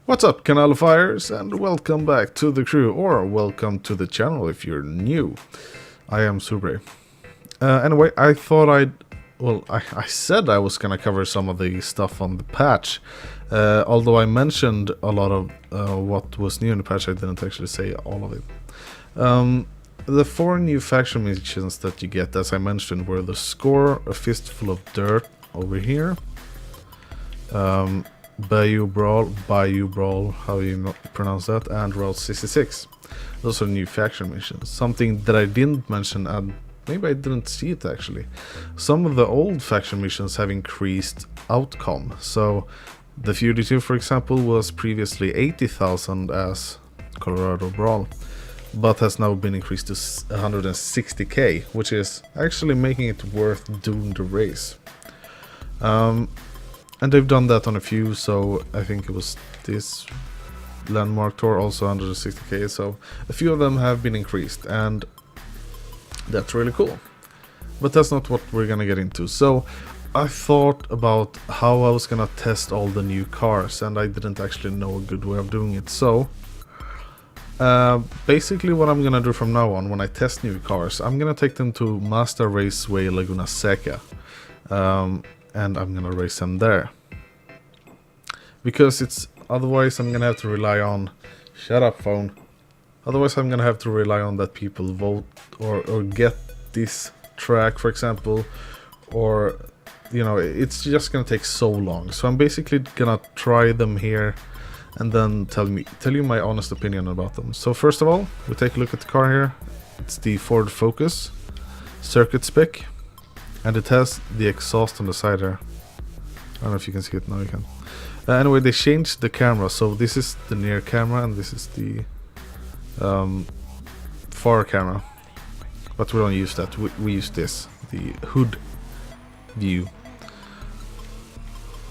What's up, Canalifiers, and welcome back to the crew, or welcome to the channel if you're new. I am Subre. Anyway, I thought I said I was gonna cover some of the stuff on the patch. Although I mentioned a lot of what was new in the patch, I didn't actually say all of it. The 4 new faction missions that you get, as I mentioned, were the Score, A Fistful of Dirt over here. Bayou Brawl, how you pronounce that, and Route 66. Those are new faction missions. Something that I didn't mention, and maybe I didn't see it actually. Some of the old faction missions have increased outcome. So the Fugitive, for example, was previously 80,000 as Colorado Brawl, but has now been increased to 160k, which is actually making it worth doing the race. And they've done that on a few, so I think it was this landmark tour also under the 60k, so a few of them have been increased, and that's really cool. But that's not what we're gonna get into. So I thought about how I was gonna test all the new cars, and I didn't actually know a good way of doing it. So basically what I'm gonna do from now on when I test new cars, I'm gonna take them to Mazda Raceway Laguna Seca. And I'm gonna race them there, because otherwise I'm gonna have to rely on shut up phone otherwise I'm gonna have to rely on that people vote or get this track, for example, or you know, it's just gonna take so long. So I'm basically gonna try them here and then tell you my honest opinion about them. So first of all, we take a look at the car here. It's the Ford Focus circuit spec, and it has the exhaust on the side there. I don't know if you can see it now. You can. Anyway, they changed the camera, so this is the near camera and this is the far camera. But we don't use that. We use this, the hood view.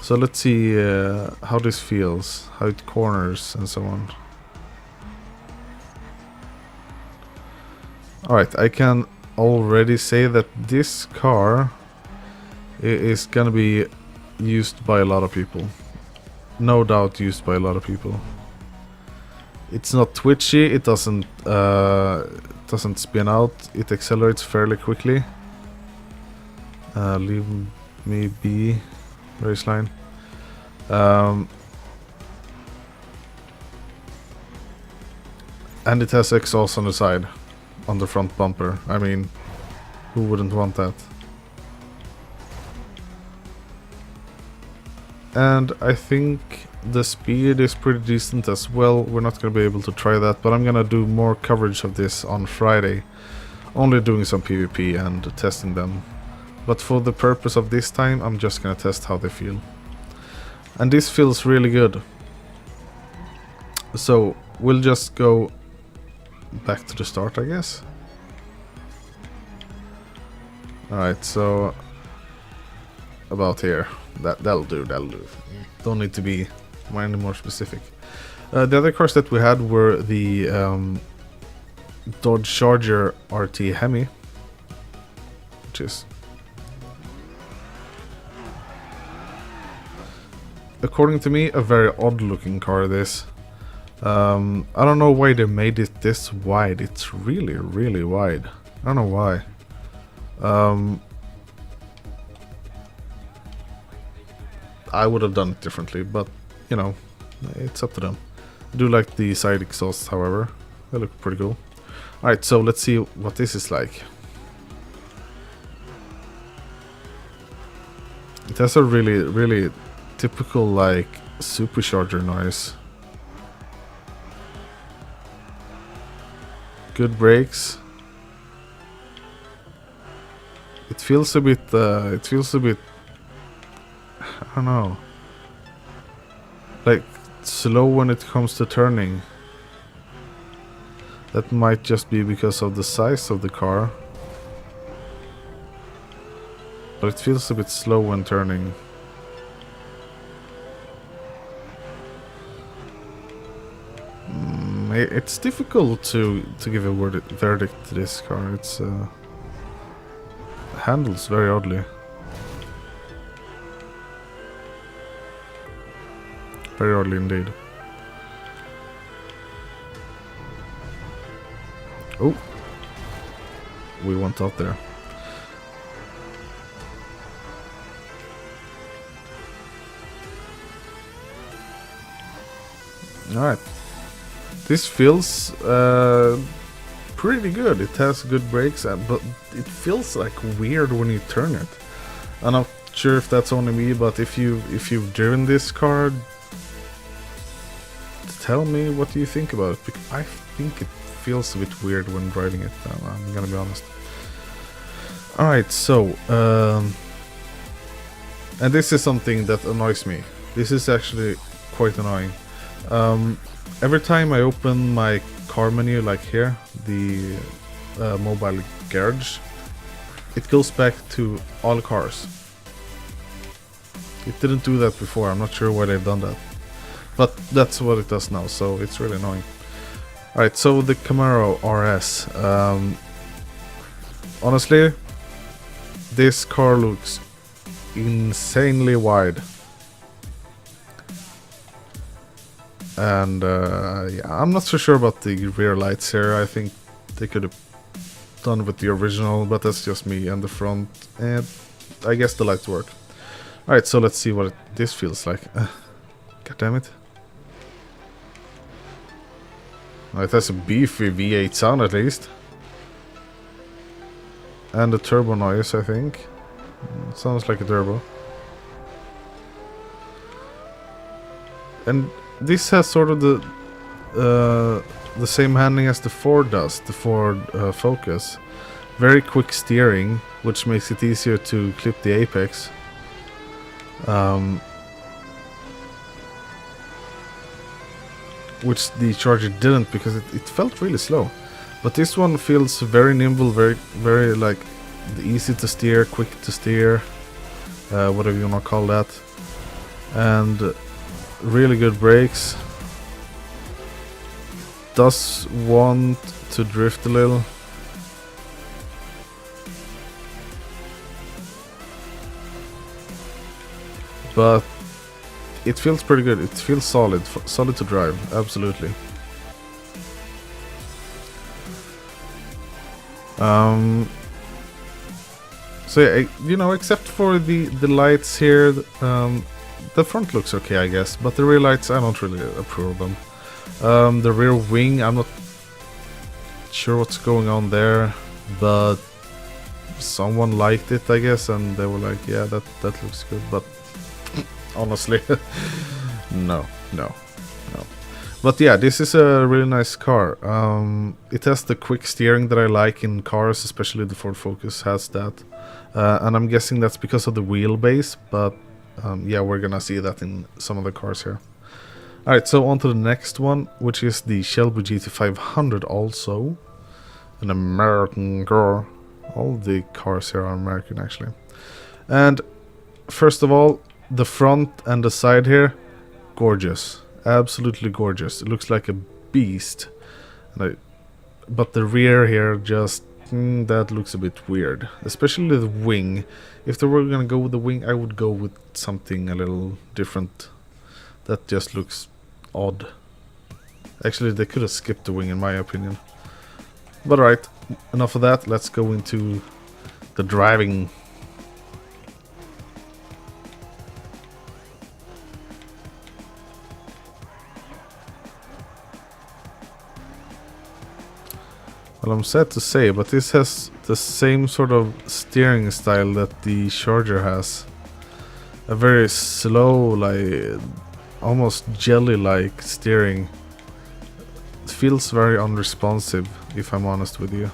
So let's see how this feels, how it corners and so on. Alright, I can already say that this car is gonna be used by a lot of people. No doubt used by a lot of people. It's not twitchy, it doesn't spin out, it accelerates fairly quickly. Leave me be, race line. And it has exhaust on the side, on the front bumper. I mean, who wouldn't want that? And I think the speed is pretty decent as well. We're not going to be able to try that, but I'm going to do more coverage of this on Friday. Only doing some PvP and testing them. But for the purpose of this time, I'm just going to test how they feel. And this feels really good. So we'll just go back to the start, I guess. Alright, so about here. That'll do. Don't need to be any more specific. The other cars that we had were the Dodge Charger RT Hemi, which is, according to me, a very odd looking car. This I don't know why they made it this wide. It's really, really wide. I don't know why. I would have done it differently, but you know, it's up to them. I do like the side exhausts, however. They look pretty cool. Alright, so let's see what this is like. It has a really, really typical like supercharger noise. Good brakes. It feels a bit I don't know, like slow when it comes to turning. That might just be because of the size of the car, but it feels a bit slow when turning. It's difficult to give a verdict to this car. It's handles very oddly. Very oddly indeed. Oh, we went out there. Alright. This feels pretty good. It has good brakes, but it feels like weird when you turn it. I'm not sure if that's only me, but if you've driven this car, tell me what do you think about it, because I think it feels a bit weird when driving it. I'm gonna be honest. Alright, so and this is something that annoys me. This is actually quite annoying. Every time I open my car menu, like here, the mobile garage, it goes back to all cars. It didn't do that before. I'm not sure why they've done that, but that's what it does now, so it's really annoying. Alright, so the Camaro RS. Honestly, this car looks insanely wide. And yeah, I'm not so sure about the rear lights here. I think they could have done with the original, but that's just me. And the front, and I guess the lights work. Alright, so let's see what this feels like. God damn it. It has a beefy V8 sound at least. And a turbo noise, I think. It sounds like a turbo. And this has sort of the same handling as the Ford does, the Ford Focus. Very quick steering, which makes it easier to clip the apex. Which the Charger didn't, because it felt really slow. But this one feels very nimble, very like easy to steer, quick to steer, whatever you want to call that. And really good brakes. Does want to drift a little. But it feels pretty good. It feels solid to drive, absolutely. So yeah, you know, except for the lights here, the front looks okay, I guess, but the rear lights, I don't really approve of them. The rear wing, I'm not sure what's going on there, but someone liked it, I guess, and they were like, yeah, that looks good, but honestly, no. But yeah, this is a really nice car. It has the quick steering that I like in cars, especially the Ford Focus has that. And I'm guessing that's because of the wheelbase, but yeah, we're gonna see that in some of the cars here. Alright, so on to the next one, which is the Shelby GT500, also an American car. All the cars here are American, actually. And first of all, the front and the side here, gorgeous. Absolutely gorgeous. It looks like a beast. But the rear here, just that looks a bit weird, especially the wing. If they were gonna go with the wing, I would go with something a little different. That just looks odd. Actually, they could have skipped the wing, in my opinion. But alright, enough of that. Let's go into the driving. Well, I'm sad to say, but this has the same sort of steering style that the Charger has. A very slow, like almost jelly-like steering. It feels very unresponsive, if I'm honest with you.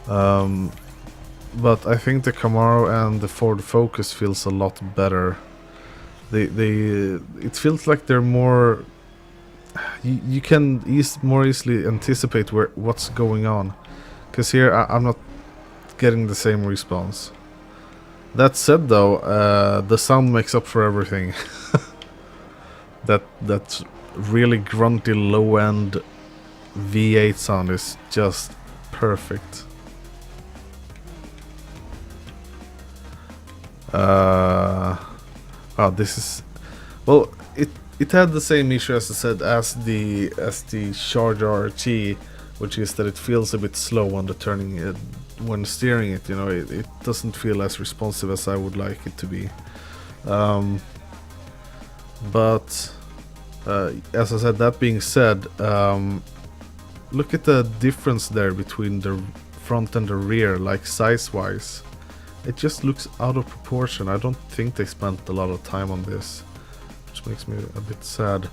But I think the Camaro and the Ford Focus feels a lot better. It feels like they're more. You can more easily anticipate what's going on, because here I'm not getting the same response. That said, though, the sound makes up for everything. that really grunty low-end V8 sound is just perfect. Wow, this is, well, it had the same issue as I said as the Charger RT, which is that it feels a bit slow on the turning it, when steering it. You know, it doesn't feel as responsive as I would like it to be. But as I said, that being said, look at the difference there between the front and the rear, like size-wise. It just looks out of proportion. I don't think they spent a lot of time on this, which makes me a bit sad.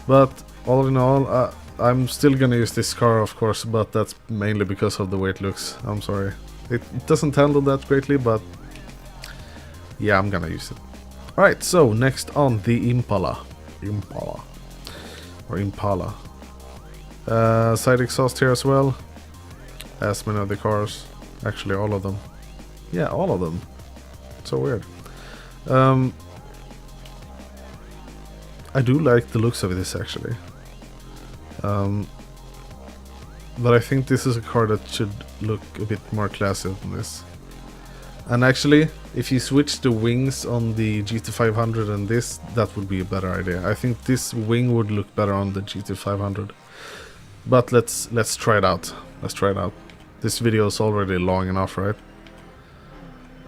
But all in all, I'm still gonna use this car, of course, but that's mainly because of the way it looks. I'm sorry. It doesn't handle that greatly, but yeah, I'm gonna use it. Alright, so next on the Impala. Impala. Side exhaust here as well, as many of the cars. Actually, all of them. Yeah, all of them. So weird. I do like the looks of this, actually. But I think this is a car that should look a bit more classy than this. And actually, if you switch the wings on the GT500 and this, that would be a better idea. I think this wing would look better on the GT500. But let's try it out. Let's try it out. This video is already long enough, right?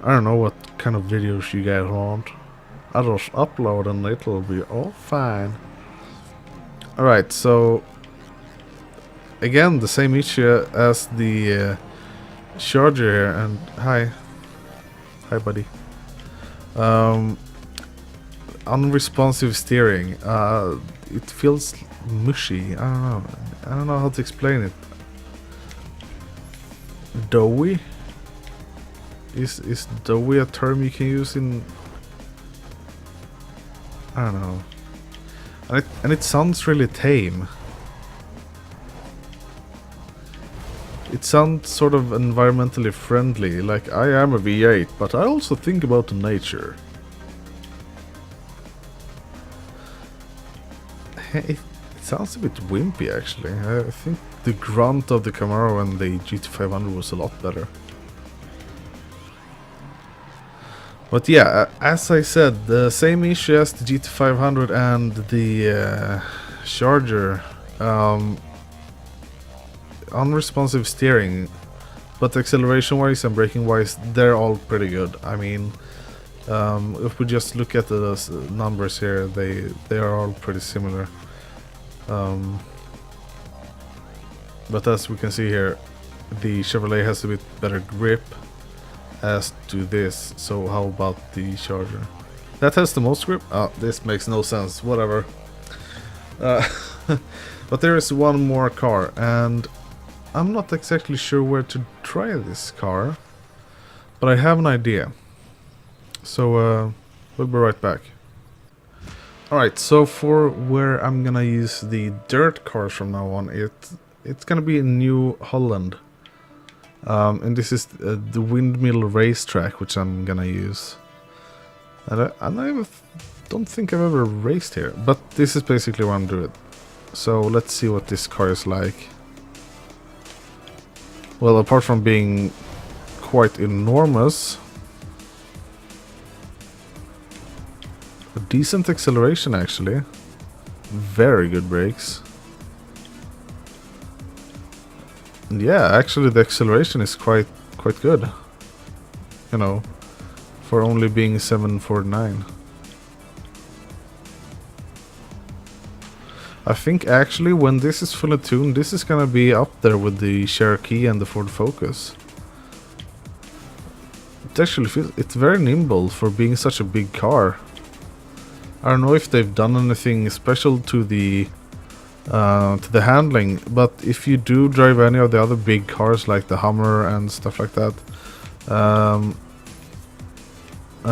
I don't know what kind of videos you guys want. I'll just upload and it'll be all fine. Alright, so again, the same issue as the Charger here, and hi, buddy. Unresponsive steering. It feels mushy. I don't know how to explain it. Doughy? Is doughy a term you can use in? I don't know. And it sounds really tame. It sounds sort of environmentally friendly, like I am a V8, but I also think about nature. It sounds a bit wimpy, actually. I think the grunt of the Camaro and the GT500 was a lot better. But yeah, as I said, the same issue as the GT500 and the Charger. Unresponsive steering, but acceleration wise and braking wise, they're all pretty good. I mean, if we just look at the numbers here, they are all pretty similar. But as we can see here, the Chevrolet has a bit better grip as to this. So how about the Charger? That has the most grip? Oh, this makes no sense. Whatever. But there is one more car, and I'm not exactly sure where to try this car, but I have an idea. So we'll be right back. Alright, so for where I'm gonna use the dirt cars from now on, it's gonna be a new Holland. And this is the windmill racetrack, which I'm gonna use. And I don't think I've ever raced here, but this is basically what I'm doing. So let's see what this car is like. Well, apart from being quite enormous, a decent acceleration actually, very good brakes. And yeah, actually the acceleration is quite good, you know, for only being 749. I think actually when this is fully tuned, this is gonna be up there with the Cherokee and the Ford Focus. It actually feels, it's very nimble for being such a big car. I don't know if they've done anything special to the handling, but if you do drive any of the other big cars like the Hummer and stuff like that, and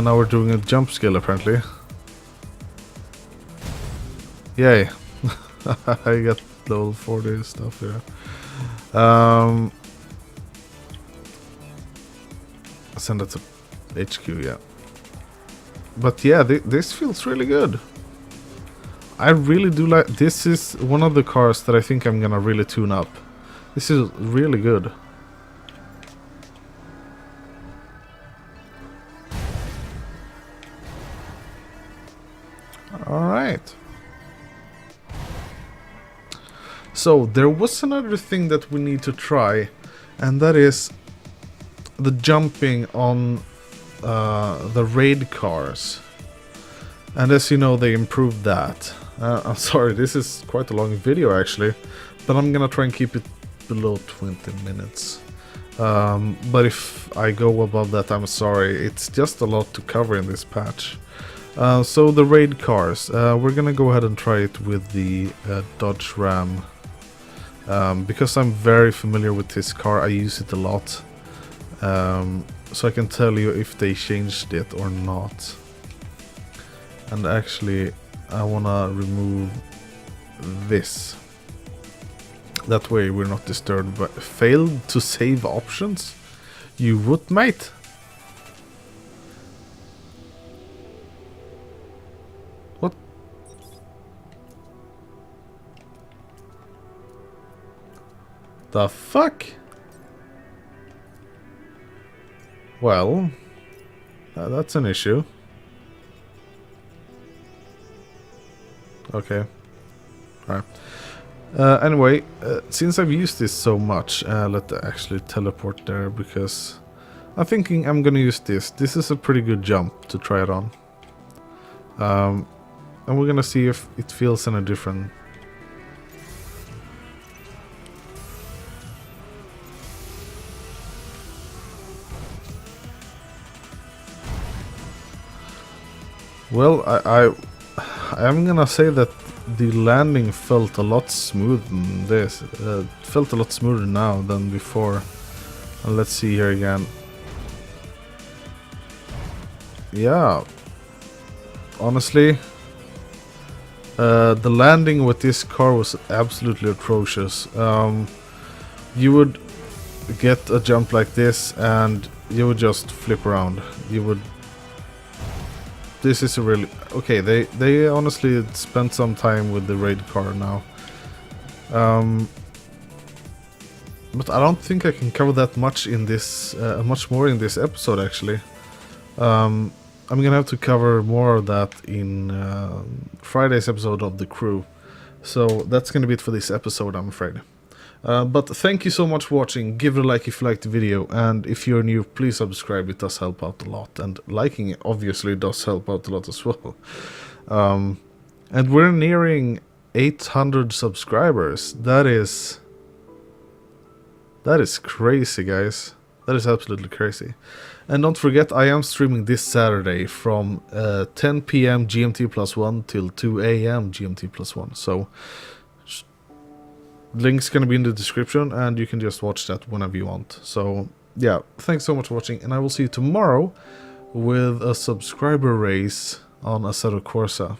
now we're doing a jump scale apparently. Yay. I got level 40 stuff here. Send it to HQ, yeah. But yeah, this feels really good. I really do like. This is one of the cars that I think I'm gonna really tune up. This is really good. All right. So there was another thing that we need to try, and that is the jumping on the raid cars. And as you know, they improved that. I'm sorry, this is quite a long video actually, but I'm gonna try and keep it below 20 minutes. But if I go above that, I'm sorry, it's just a lot to cover in this patch. So the raid cars, we're gonna go ahead and try it with the Dodge Ram. Because I'm very familiar with this car, I use it a lot. So I can tell you if they changed it or not. And actually, I wanna remove this. That way we're not disturbed. But failed to save options? You would, mate? What? The fuck? Well, that's an issue. Okay. Alright. Anyway, since I've used this so much, let's actually teleport there, because I'm thinking I'm gonna use this. This is a pretty good jump to try it on. And we're gonna see if it feels any different. Well, I'm gonna say that the landing felt a lot smoother than this. Felt a lot smoother now than before. And let's see here again. Yeah. Honestly, the landing with this car was absolutely atrocious. You would get a jump like this and you would just flip around. You would... This is a really... Okay, they honestly spent some time with the raid car now. But I don't think I can cover that much in this... much more in this episode, actually. I'm gonna have to cover more of that in Friday's episode of The Crew. So that's gonna be it for this episode, I'm afraid. But thank you so much for watching. Give it a like if you liked the video, and if you're new, please subscribe. It does help out a lot, and liking it obviously does help out a lot as well. And we're nearing 800 subscribers. That is crazy, guys. That is absolutely crazy. And don't forget, I am streaming this Saturday from 10 PM GMT +1 till 2 AM GMT +1. So link's gonna be in the description, and you can just watch that whenever you want. So yeah, thanks so much for watching, and I will see you tomorrow with a subscriber race on Assetto Corsa.